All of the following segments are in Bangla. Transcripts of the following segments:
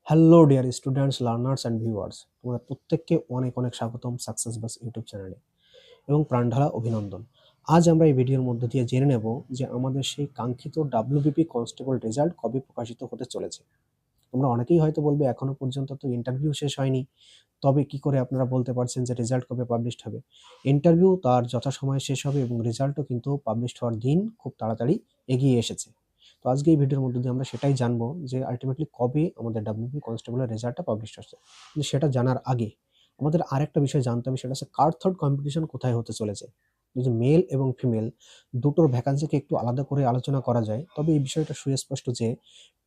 Hello dear students, learners and viewers, তোমাদের প্রত্যেককে অনেক অনেক স্বাগতম সাকসেস বাস ইউটিউব চ্যানেলে এবং প্রাণঢালা অভিনন্দন। আজ আমরা এই ভিডিওর মধ্যে দিয়ে জেনে নেব যে আমাদের সেই কাঙ্ক্ষিত ডাব্লিউবিপি কনস্টেবল রেজাল্ট কবে প্রকাশিত হতে চলেছে। তোমরা অনেকেই হয়তো বলবে এখনো পর্যন্ত তো ইন্টারভিউ শেষ হয়নি, তবে কি করে আপনারা বলতে পারছেন যে রেজাল্ট কবে পাবলিশড হবে? ইন্টারভিউ তার যথাসময়ে শেষ হবে এবং রেজাল্টও কিন্তু পাবলিশড হওয়ার দিন খুব তাড়াতাড়ি এগিয়ে এসেছে। তো আজকে এই ভিডিওর মধ্যে দিয়ে আমরা সেটাই জানবো যে আল্টিমেটলি কবে আমাদের ডাব্লিউবি কনস্টেবলের রেজাল্টটা পাবলিশড হচ্ছে। কিন্তু সেটা জানার আগে আমাদের আরেকটা বিষয় জানতে হবে, সেটা হচ্ছে কার্ড কম্পিটিশন কোথায় হতে চলেছে। যদি মেল এবং ফিমেল দুটোর ভ্যাকান্সিকে একটু আলাদা করে আলোচনা করা যায়, তবে এই বিষয়টা সুস্পষ্ট যে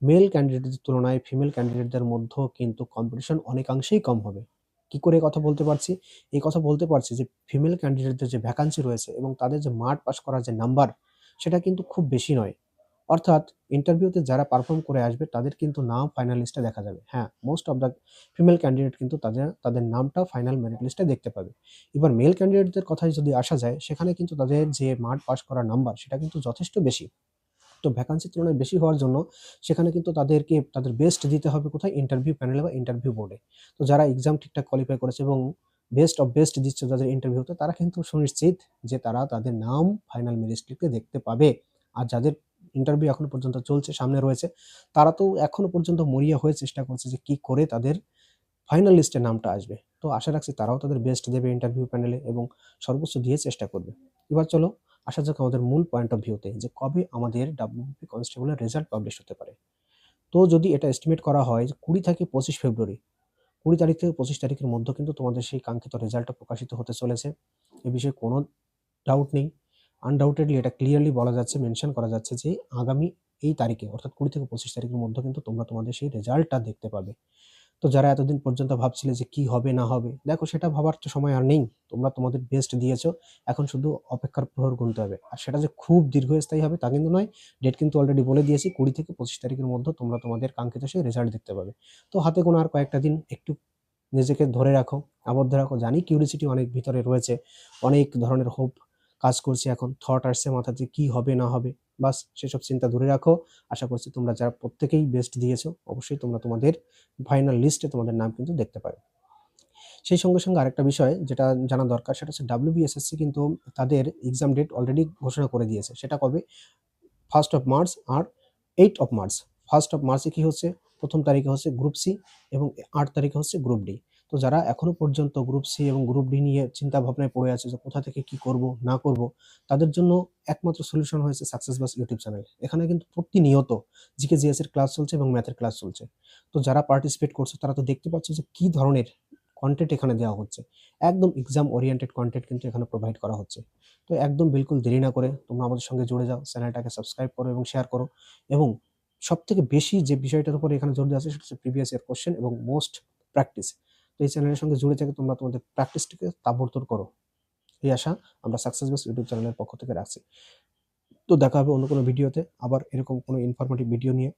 মেল ক্যান্ডিডেটদের তুলনায় ফিমেল ক্যান্ডিডেটদের মধ্যেও কিন্তু কম্পিটিশন অনেকাংশেই কম হবে। কি করে কথা বলতে পারছি? এই কথা বলতে পারছি যে ফিমেল ক্যান্ডিডেটদের যে ভ্যাকান্সি রয়েছে এবং তাদের যে মার্ক পাস করার যে নাম্বার, সেটা কিন্তু খুব বেশি নয়। অর্থাৎ ইন্টারভিউতে যারা পারফর্ম করে আসবে তাদের কিন্তু নাম ফাইনাল লিস্টে দেখা যাবে। হ্যাঁ, most of the female candidate কিন্তু তাদের নামটা ফাইনাল মেরিট লিস্টে দেখতে পাবে। এবার মেল ক্যান্ডিডেটদের কথায় যদি আসা যায়, সেখানে কিন্তু তাদের যে মার্ক পাস করার নাম্বার সেটা কিন্তু যথেষ্ট বেশি। তো ভ্যাকান্সির তুলনায় বেশি হওয়ার জন্য সেখানে কিন্তু তাদেরকে তাদের বেস্ট দিতে হবে কোথায়? ইন্টারভিউ প্যানেলে বা ইন্টারভিউ বোর্ডে। তো যারা এক্সাম ঠিকঠাক কোয়ালিফাই করেছে এবং বেস্ট অফ বেস্ট দিচ্ছে তাদের ইন্টারভিউতে, তারা কিন্তু সুনিশ্চিত যে তারা তাদের নাম ফাইনাল মেরিট লিস্টে দেখতে পাবে। আর যাদের ইন্টারভিউ এখনো পর্যন্ত চলছে, সামনে রয়েছে, তারা তো এখনো পর্যন্ত মরিয়া হয়ে চেষ্টা করছে যে কি করে তাদের ফাইনাল লিস্টে নামটা আসবে। তো আশা রাখছি তারাও তাদের বেস্ট দেবে ইন্টারভিউ প্যানেলে এবং সর্বোচ্চ দিয়ে চেষ্টা করবে। এবার চলো আসা যাক আমাদের মূল পয়েন্ট অফ ভিউতে, যে কবে আমাদের ডাব্লিউবিপি কনস্টেবলের রেজাল্ট পাবলিশ হতে পারে। তো যদি এটা এস্টিমেট করা হয় যে 20 থেকে 25 ফেব্রুয়ারি, 20 তারিখ থেকে 25 তারিখের মধ্যে কিন্তু তোমাদের সেই কাঙ্ক্ষিত রেজাল্টটা প্রকাশিত হতে চলেছে। এ বিষয়ে কোনো ডাউট নেই। আনডাউটেডলি এটা ক্লিয়ারলি বলা যাচ্ছে, মেনশন করা যাচ্ছে যে আগামী এই তারিখে অর্থাৎ 20 থেকে 25 তারিখের মধ্যে কিন্তু তোমরা তোমাদের সেই রেজাল্টটা দেখতে পাবে। তো যারা এতদিন পর্যন্ত ভাবছিলে যে কি হবে না হবে, দেখো সেটা ভাবার তো সময় আর নেই। তোমরা তোমাদের বেস্ট দিয়েছো, এখন শুধু অপেক্ষার প্রহর গুনতে হবে। আর সেটা যে খুব দীর্ঘস্থায়ী হবে তা কিন্তু নয়। ডেট কিন্তু অলরেডি বলে দিয়েছি, 20 থেকে 25 তারিখের মধ্যে তোমরা তোমাদের কাঙ্ক্ষিত সেই রেজাল্ট দেখতে পাবে। তো হাতে গোনা আর কয়েকটা দিন, একটু নিজেকে ধরে রাখো, আবদ্ধ রাখো। জানি কিউরিসিটি অনেক ভিতরে রয়েছে, অনেক ধরনের হোপ কাজ করছে, এখন থট আসছে মাথাতে কি হবে না হবে। বাস সেসব চিন্তা দূরে রাখো। আশা করছি তোমরা যারা প্রত্যেকেই বেস্ট দিয়েছো, অবশ্যই তোমরা তোমাদের ফাইনাল লিস্টে তোমাদের নাম কিন্তু দেখতে পাবে। সেই সঙ্গে সঙ্গে আরেকটা বিষয় যেটা জানা দরকার, সেটা হচ্ছে ডাব্লিউবিএসএসসি কিন্তু তাদের এক্সাম ডেট অলরেডি ঘোষণা করে দিয়েছে। সেটা কবে? 1st অফ মার্চ আর 8 অফ মার্চ। 1st অফ মার্চে কি হচ্ছে? প্রথম তারিখে হচ্ছে গ্রুপ সি এবং 8 তারিখে হচ্ছে গ্রুপ ডি। তো যারা এখনো পর্যন্ত গ্রুপ সি এবং গ্রুপ ডি নিয়ে চিন্তা ভাবনায় পড়ে আছে যে কোথা থেকে কি করব না করব, তাদের জন্য একমাত্র সলিউশন হয়েছে সাকসেস বাস ইউটিউব চ্যানেল। এখানে কিন্তু প্রতিনিয়ত জিকে জিএস এর ক্লাস চলছে এবং ম্যাথের ক্লাস চলছে। তো যারা পার্টিসিপেট করছে তারা তো দেখতে পাচ্ছে যে কি ধরনের কনটেন্ট এখানে দেওয়া হচ্ছে। একদম এক্সাম ওরিয়েন্টেড কনটেন্ট কিন্তু এখানে প্রোভাইড করা হচ্ছে। তো একদম বিলকুল দেরি না করে তোমরা আমাদের সঙ্গে জুড়ে যাও, চ্যানেলটাকে সাবস্ক্রাইব করো এবং শেয়ার করো। এবং সবথেকে বেশি যে বিষয়টার উপরে এখানে জোর দেওয়া আছে সেটা হচ্ছে প্রিভিয়াস ইয়ার কোশ্চেন এবং মোস্ট প্র্যাকটিস। তো এই চ্যানেলের সঙ্গে জুড়ে থেকে তোমরা তোমাদের প্র্যাকটিসটাকে তাবড়তোড় করো, এই আশা আমরা সাকসেস বেস ইউটিউব চ্যানেলের পক্ষ থেকে রাখছি। তো দেখা হবে অন্য কোনো ভিডিওতে আবার এরকম কোনো ইনফরমেটিভ ভিডিও নিয়ে।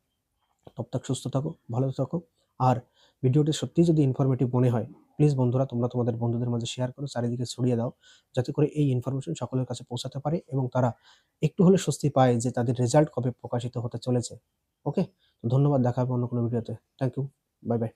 ততক্ষণ সুস্থ থাকো, ভালো থাকো। আর ভিডিওটি সত্যিই যদি ইনফরমেটিভ মনে হয়, প্লিজ বন্ধুরা তোমরা তোমাদের বন্ধুদের মাঝে শেয়ার করো, চারিদিকে ছড়িয়ে দাও, যাতে করে এই ইনফরমেশন সকলের কাছে পৌঁছাতে পারে এবং তারা একটু হলে স্বস্তি পায় যে তাদের রেজাল্ট কবে প্রকাশিত হতে চলেছে। ওকে? তো ধন্যবাদ, দেখা হবে অন্য কোনো ভিডিওতে। Thank you. Bye by.